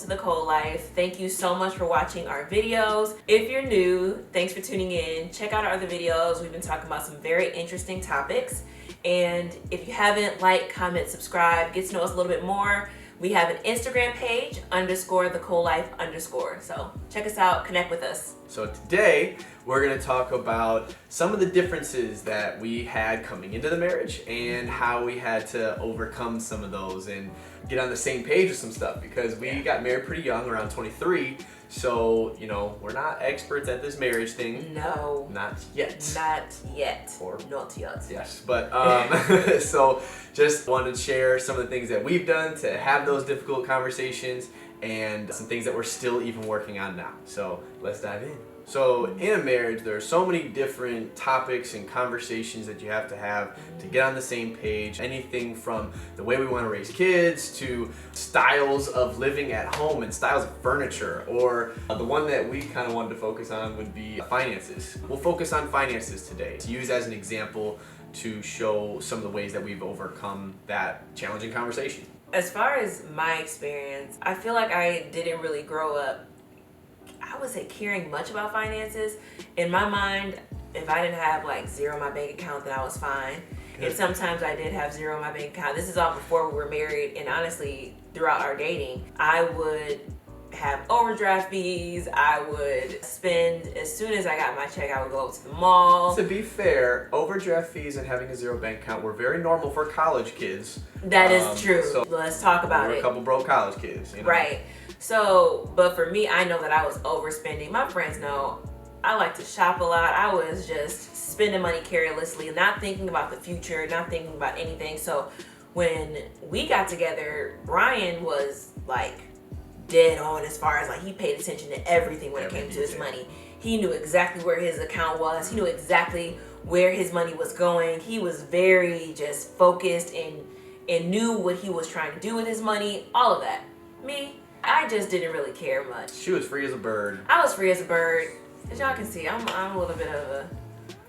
to The Cole Life. Thank you so much for watching our videos. If you're new, thanks for tuning in. Check out our other videos. We've been talking about some very interesting topics. And if you haven't, like, comment, subscribe, get to know us a little bit more. We have an Instagram page, _The Cole Life _. So check us out, connect with us. So today we're going to talk about some of the differences that we had coming into the marriage and how we had to overcome some of those and get on the same page with some stuff, because we got married pretty young, around 23. So, you know, we're not experts at this marriage thing. No. Not yet. Not yet. Or not yet. Yes, but so just wanted to share some of the things that we've done to have those difficult conversations and some things that we're still even working on now. So let's dive in. So in a marriage, there are so many different topics and conversations that you have to get on the same page. Anything from the way we want to raise kids to styles of living at home and styles of furniture, or the one that we kind of wanted to focus on would be finances. We'll focus on finances today to use as an example to show some of the ways that we've overcome that challenging conversation. As far as my experience, I feel like I didn't really grow up, I would say, caring much about finances. In my mind, if I didn't have like zero in my bank account, then I was fine. And sometimes I did have zero in my bank account. This is all before we were married, and honestly, throughout our dating, I would have overdraft fees. I would spend, as soon as I got my check, I would go to the mall. To be fair, overdraft fees and having a zero bank account were very normal for college kids. That is true. So let's talk about it. A couple broke college kids, you know? Right. So, but for me, I know that I was overspending. My friends know I like to shop a lot. I was just spending money carelessly, not thinking about the future, not thinking about anything. So when we got together, Brian was like dead on as far as like he paid attention to everything when it came to his money. He knew exactly where his account was. He knew exactly where his money was going. He was very just focused and knew what he was trying to do with his money, all of that. Me, I just didn't really care much. She was free as a bird. I was free as a bird. As y'all can see, I'm a little bit of a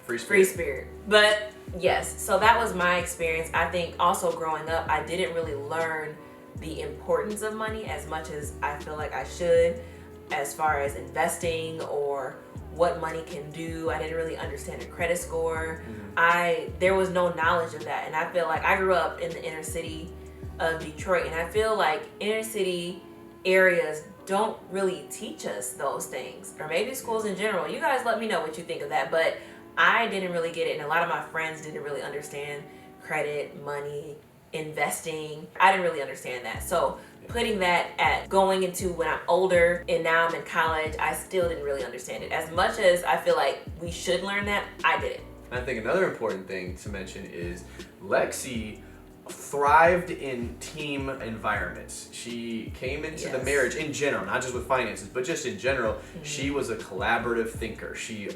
free spirit. But yes, so that was my experience. I think also growing up, I didn't really learn the importance of money as much as I feel like I should, as far as investing or what money can do. I didn't really understand a credit score. There was no knowledge of that. And I feel like I grew up in the inner city of Detroit, and I feel like inner city areas don't really teach us those things, or maybe schools in general. You guys let me know what you think of that, but I didn't really get it, and a lot of my friends didn't really understand credit, money, investing. I didn't really understand that. So putting that at going into when I'm older and now I'm in college, I still didn't really understand it. As much as I feel like we should learn that, I didn't. I think another important thing to mention is Lexi thrived in team environments. She came into the marriage in general, not just with finances, but just in general. She was a collaborative thinker. She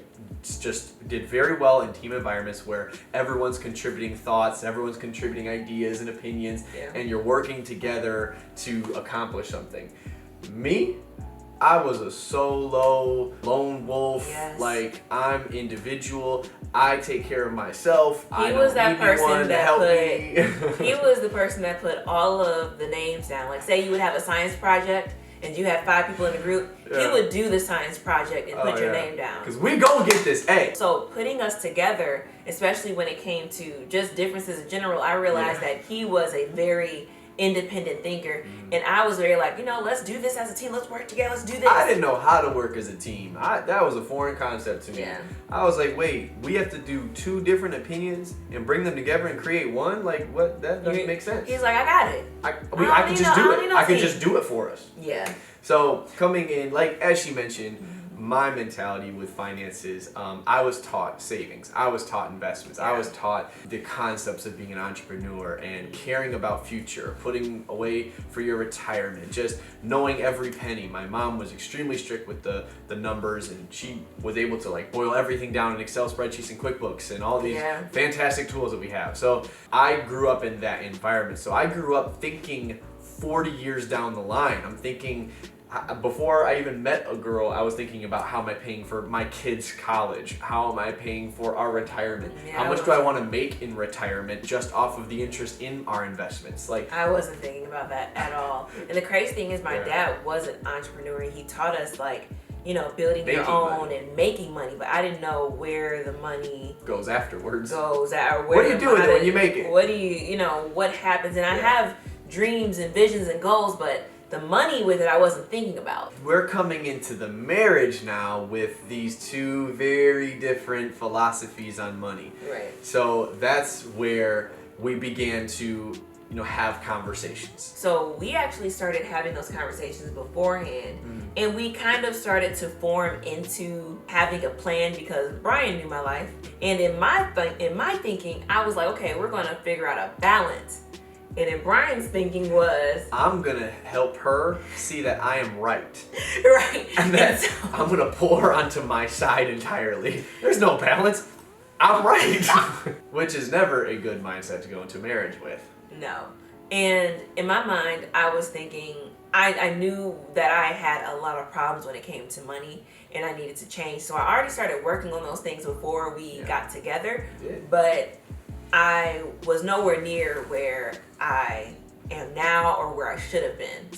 just did very well in team environments where everyone's contributing thoughts, everyone's contributing ideas and opinions, and you're working together to accomplish something. Me, I was a solo lone wolf. Like, I'm individual. I take care of myself. He was the person that put all of the names down. Like, say you would have a science project and you had 5 people in the group, he would do the science project and put your name down. Because we gonna get this A. So putting us together, especially when it came to just differences in general, I realized that he was a very independent thinker, and I was very like, you know, let's do this as a team, let's work together, let's do this. I didn't know how to work as a team. That was a foreign concept to me. I was like, wait, we have to do 2 different opinions and bring them together and create one? Like, what? That doesn't make sense. He's like, I got it. I can just do it. I can just do it for us. So coming in, like as she mentioned, my mentality with finances, I was taught savings, I was taught investments, I was taught the concepts of being an entrepreneur and caring about future, putting away for your retirement, just knowing every penny. My mom was extremely strict with the numbers, and she was able to like boil everything down in Excel spreadsheets and QuickBooks and all these fantastic tools that we have. So I grew up in that environment. So I grew up thinking 40 years down the line. I'm thinking, before I even met a girl, I was thinking about how am I paying for my kids' college? How am I paying for our retirement? Yeah, how much do I want to make in retirement just off of the interest in our investments? Like, I wasn't thinking about that at all. And the crazy thing is my dad was an entrepreneur. He taught us like, you know, building your own and making money, but I didn't know where the money goes afterwards. Or where what do you do with it when you make it? What do you know, what happens? And I have dreams and visions and goals, but the money with it I wasn't thinking about. We're coming into the marriage now with these two very different philosophies on money. Right. So that's where we began to, you know, have conversations. So we actually started having those conversations beforehand, and we kind of started to form into having a plan because Brian knew my life, and in my thinking, I was like, okay, we're gonna figure out a balance. And then Brian's thinking was, I'm gonna help her see that I am right. Right. And that I'm gonna pull her onto my side entirely. There's no balance. I'm right. Which is never a good mindset to go into marriage with. No. And in my mind, I was thinking, I knew that I had a lot of problems when it came to money and I needed to change. So I already started working on those things before we got together. But I was nowhere near where I am now or where I should have been.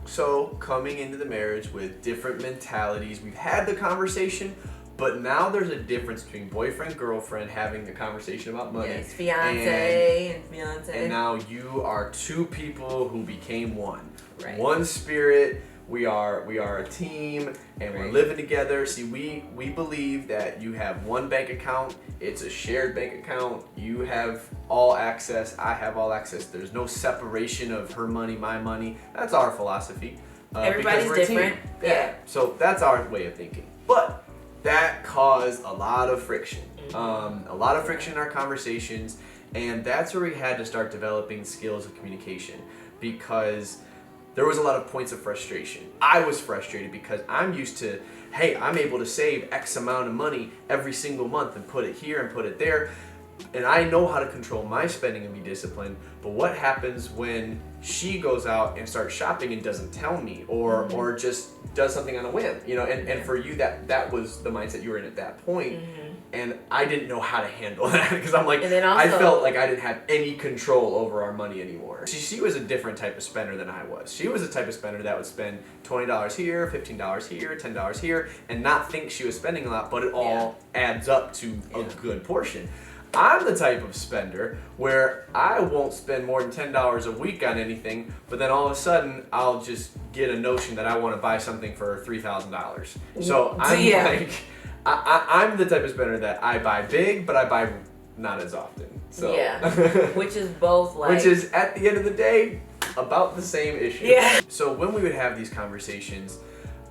So coming into the marriage with different mentalities, we've had the conversation, but now there's a difference between boyfriend, girlfriend having the conversation about money. Yes, fiance and fiance. And now you are two people who became one. Right. One spirit. We are a team, and we're living together. See, we believe that you have one bank account. It's a shared bank account. You have all access. I have all access. There's no separation of her money, my money. That's our philosophy. Everybody's different. Yeah. So that's our way of thinking. But that caused a lot of friction. A lot of friction in our conversations, and that's where we had to start developing skills of communication because there was a lot of points of frustration. I was frustrated because I'm used to, hey, I'm able to save X amount of money every single month and put it here and put it there. And I know how to control my spending and be disciplined. But what happens when she goes out and starts shopping and doesn't tell me or just does something on a whim? You know, and for you that was the mindset you were in at that point. And I didn't know how to handle that because I'm like, I felt like I didn't have any control over our money anymore. She was a different type of spender than I was. She was a type of spender that would spend $20 here, $15 here, $10 here, and not think she was spending a lot, but it all adds up to a good portion. I'm the type of spender where I won't spend more than $10 a week on anything, but then all of a sudden I'll just get a notion that I want to buy something for $3,000. So I'm like, I'm the type of spender that I buy big, but I buy not as often. So which is both like, which is at the end of the day about the same issue. Yeah. So when we would have these conversations,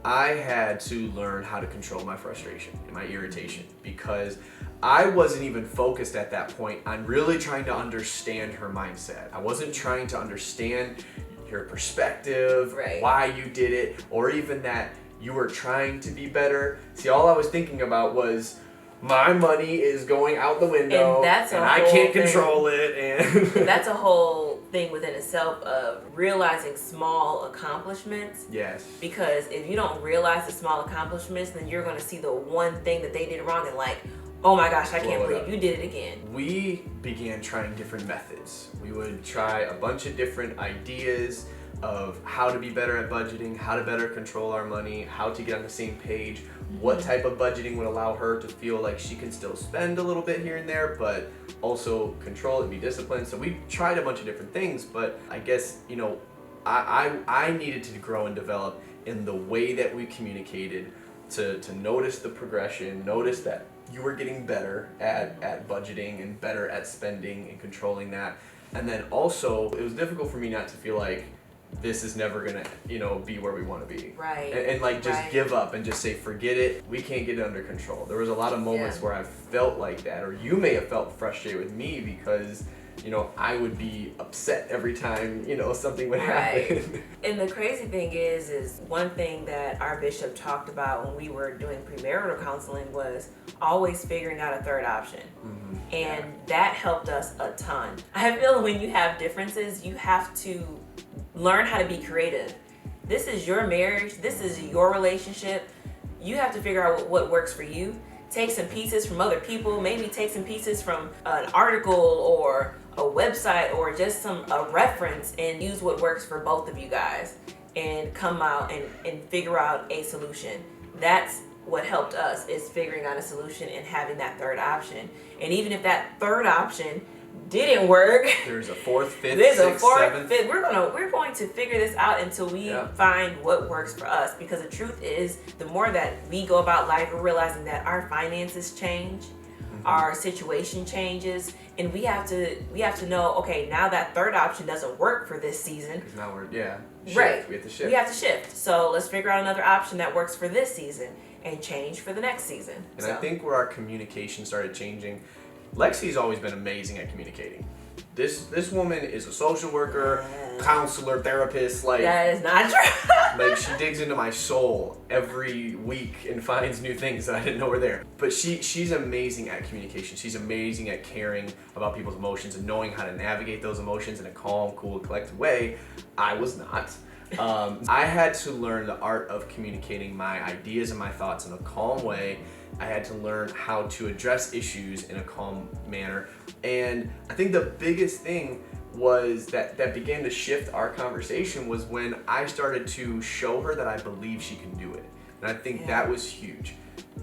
I had to learn how to control my frustration and my irritation because I wasn't even focused at that point on really trying to understand her mindset. I wasn't trying to understand your perspective, why you did it, or even that you were trying to be better. See, all I was thinking about was my money is going out the window and I can't control it. And that's a whole thing within itself of realizing small accomplishments. Yes. Because if you don't realize the small accomplishments, then you're going to see the one thing that they did wrong and like, oh my gosh, I can't believe you did it again. We began trying different methods. We would try a bunch of different ideas of how to be better at budgeting, how to better control our money, how to get on the same page, what type of budgeting would allow her to feel like she can still spend a little bit here and there, but also control and be disciplined. So we tried a bunch of different things, but I guess, you know, I needed to grow and develop in the way that we communicated to notice the progression, notice that you were getting better at budgeting and better at spending and controlling that. And then also, it was difficult for me not to feel like this is never gonna, you know, be where we want to be. Right. And like just give up and just say, forget it. We can't get it under control. There was a lot of moments where I felt like that, or you may have felt frustrated with me because, you know, I would be upset every time, you know, something would happen. And the crazy thing is one thing that our bishop talked about when we were doing premarital counseling was always figuring out a third option. And that helped us a ton. I feel when you have differences, you have to learn how to be creative This is your marriage. This is your relationship. You have to figure out what works for you. Take some pieces from other people. Maybe take some pieces from an article or a website or just a reference, and use what works for both of you guys and come out and figure out a solution. That's what helped us, is figuring out a solution and having that third option. And even if that third option didn't work, there's a fourth, fifth, there's sixth, a fourth, seventh. fifth. We're going to figure this out until we find what works for us. Because the truth is, the more that we go about life, we're realizing that our finances change, our situation changes, and we have to know, okay, now that third option doesn't work for this season. Because now we're shift. Right. We have to shift. We have to shift. So let's figure out another option that works for this season and change for the next season. And I think where our communication started changing, Lexi's always been amazing at communicating. This woman is a social worker, counselor, therapist. Like, that is not true. like, she digs into my soul every week and finds new things that I didn't know were there. But she's amazing at communication. She's amazing at caring about people's emotions and knowing how to navigate those emotions in a calm, cool, collected way. I was not. I had to learn the art of communicating my ideas and my thoughts in a calm way. I had to learn how to address issues in a calm manner. And I think the biggest thing was that began to shift our conversation was when I started to show her that I believe she can do it. And I think that was huge.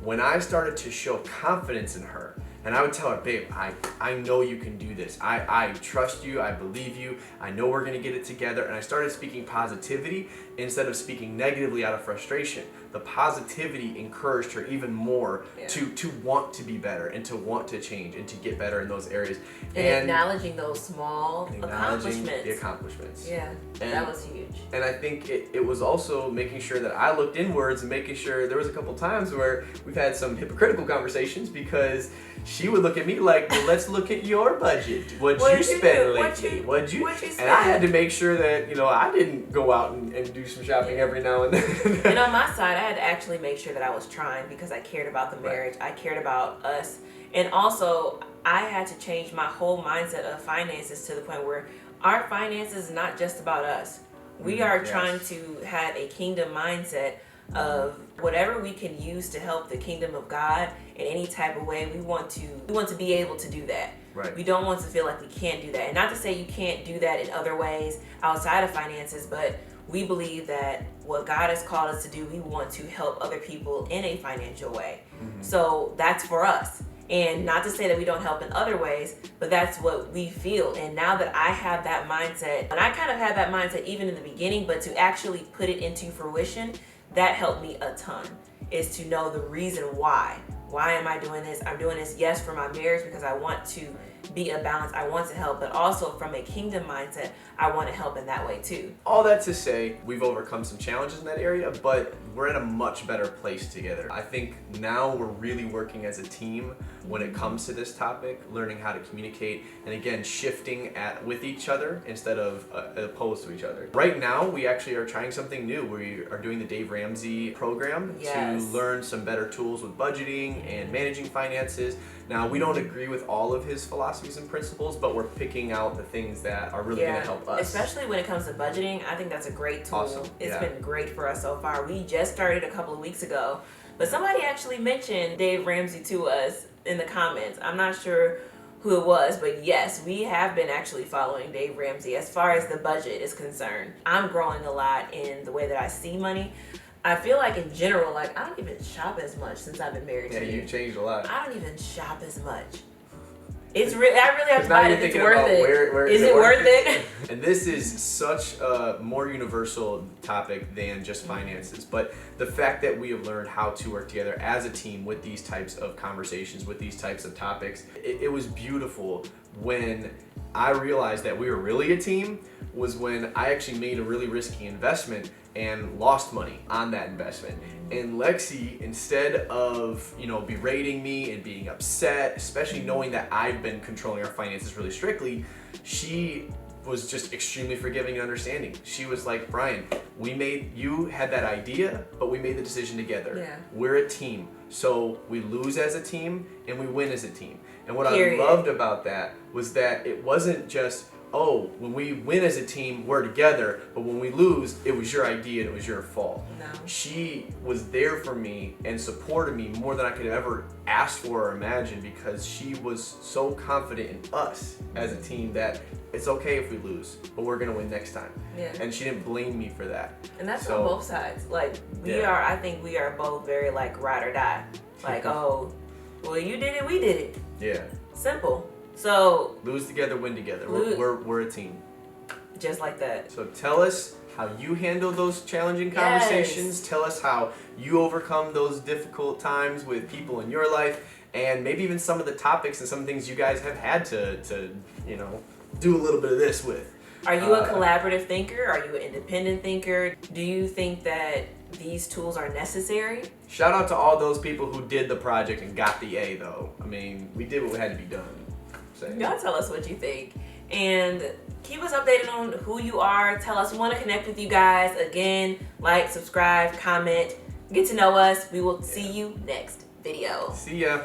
When I started to show confidence in her, and I would tell her, babe, I know you can do this. I trust you. I believe you. I know we're going to get it together. And I started speaking positivity instead of speaking negatively out of frustration. The positivity encouraged her even more to want to be better and to want to change and to get better in those areas. And acknowledging those small accomplishments. The accomplishments. Yeah, that was huge. And I think it was also making sure that I looked inwards and making sure there was a couple times where we've had some hypocritical conversations because she would look at me like, well, let's look at your budget. What'd you spend lately? What'd you spend? And I had to make sure that, I didn't go out and do some shopping every now and then. And on my side, I had to actually make sure that I was trying because I cared about the marriage. I cared about us. And also, I had to change my whole mindset of finances to the point where our finances is not just about us. We are trying to have a kingdom mindset of whatever we can use to help the kingdom of God in any type of way. We want to be able to do that. Right. We don't want to feel like we can't do that. And not to say you can't do that in other ways outside of finances, but we believe that what God has called us to do, we want to help other people in a financial way. So that's for us. And not to say that we don't help in other ways, but that's what we feel. And now that I have that mindset, and I kind of had that mindset even in the beginning, but to actually put it into fruition, that helped me a ton, is to know the reason why. Why am I doing this? I'm doing this, yes, for my marriage because I want to be a balance. I want to help, but also from a kingdom mindset, I want to help in that way too. All that to say, we've overcome some challenges in that area, but we're in a much better place together. I think now we're really working as a team when it comes to this topic, learning how to communicate, and again, shifting with each other instead of opposed to each other. Right now, we actually are trying something new. We are doing the Dave Ramsey program to learn some better tools with budgeting and managing finances. Now, we don't agree with all of his philosophies and principles, but we're picking out the things that are really going to help us. Especially when it comes to budgeting, I think that's a great tool. Awesome. It's been great for us so far. We just started a couple of weeks ago, but somebody actually mentioned Dave Ramsey to us in the comments. I'm not sure who it was, but yes, we have been actually following Dave Ramsey as far as the budget is concerned. I'm growing a lot in the way that I see money. I feel like in general, like I don't even shop as much since I've been married to you. Yeah, you've changed a lot. I don't even shop as much. It's really, I really have to buy it if it's worth it. Where is it worth it? And this is such a more universal topic than just finances, but the fact that we have learned how to work together as a team with these types of conversations, with these types of topics, it was beautiful when I realized that we were really a team was when I actually made a really risky investment and lost money on that investment. And Lexi, instead of, berating me and being upset, especially knowing that I've been controlling our finances really strictly, she was just extremely forgiving and understanding. She was like, Brian, you had that idea, but we made the decision together. Yeah. We're a team. So we lose as a team and we win as a team. And what Period. I loved about that was that it wasn't just, oh, when we win as a team, we're together, but when we lose, it was your idea and it was your fault. No. She was there for me and supported me more than I could have ever asked for or imagine, because she was so confident in us as a team that it's okay if we lose, but we're gonna win next time. Yeah. And she didn't blame me for that. And that's So- on both sides. Like Yeah. I think we are both very like ride or die. Like, oh, well, you did it, we did it. Yeah. Simple. So Lose together, win together. Lo- We're a team. just like that. So tell us how you handle those challenging conversations. Yes. Tell us how you overcome those difficult times with people in your life, and maybe even some of the topics and some things you guys have had to do a little bit of this with. Are you a collaborative thinker? Are you an independent thinker? Do you think that these tools are necessary? Shout out to all those people who did the project and got the A, though. I mean, we did what had to be done. So, Y'all tell us what you think. And keep us updated on who you are. Tell us, we want to connect with you guys. Again, like, subscribe, comment, get to know us. We will see you next video. see ya.